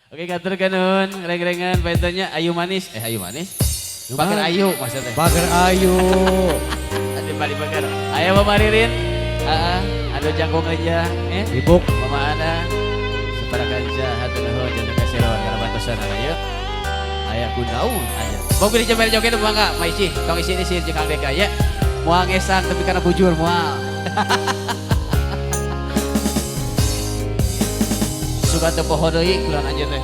Oke, katur kanun, reng-rengan, paitanya Ayu Manis. Ayu Manis? Bager Ayu maksudnya. Bager Ayu. Ada balik bager. Ayo Mama Ririn. Aduh jangkung aja. Ibuk. Mama Ana. Separakan jahat dan nuhun jangan kasih lawan kalau bantusan ayo. Ayah kunaun aja. Mau pilih coba joget apa enggak? Maisi, tong isi sih jeung Kang Deka ya. Moal ngesan tapi karena bujur moal. Suka teu poho deui kulan aja teh.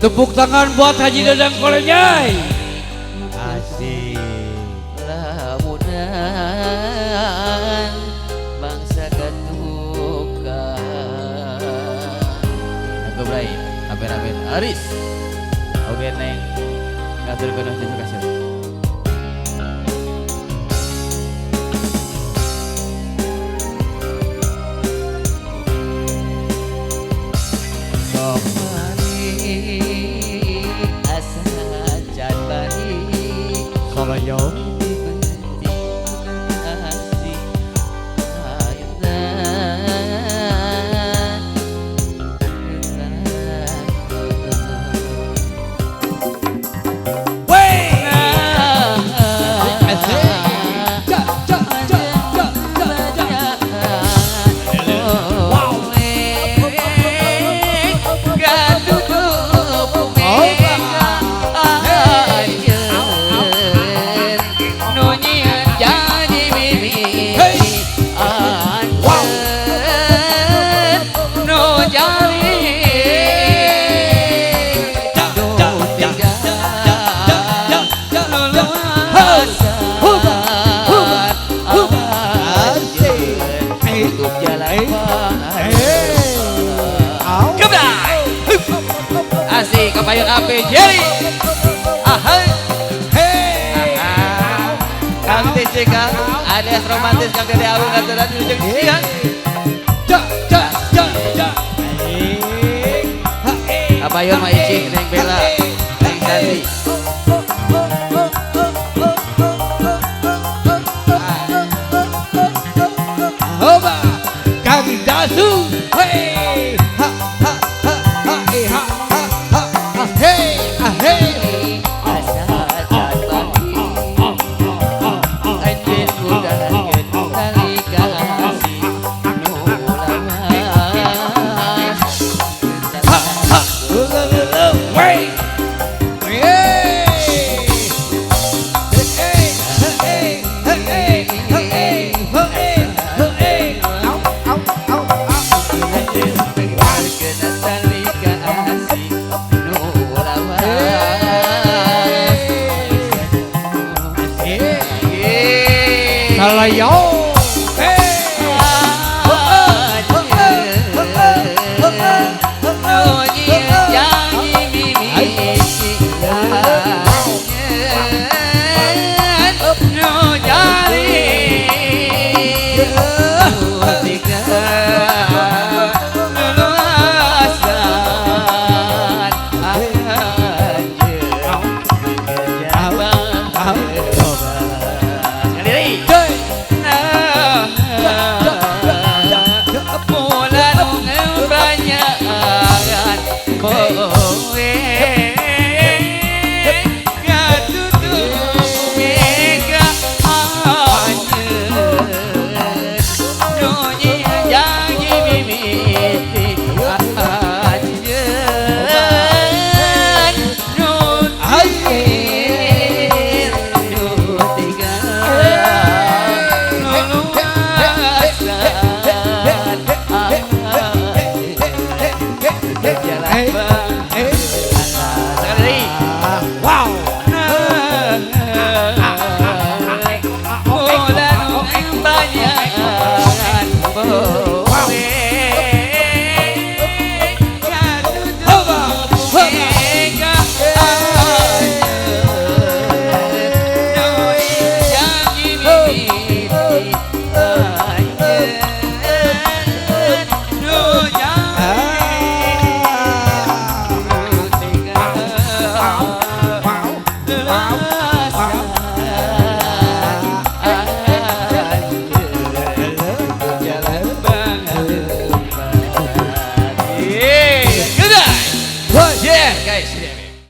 Tepuk tangan buat Haji Dadang Kolenyai. Asik. Lamunan bangsa ketukan. Aku Bray, aben-aben Aris. Oke neng, ngatur kono terima kasih. Kalau yo asik kapayun api Jerry ahai hei Kang TCK alias romantis Kang Dede Awu ngaturan ujung siang kapayun mah icing neng Bella neng Santi Hoba Kang Dasu hei ha ha ha ha ha hey, hey. Yo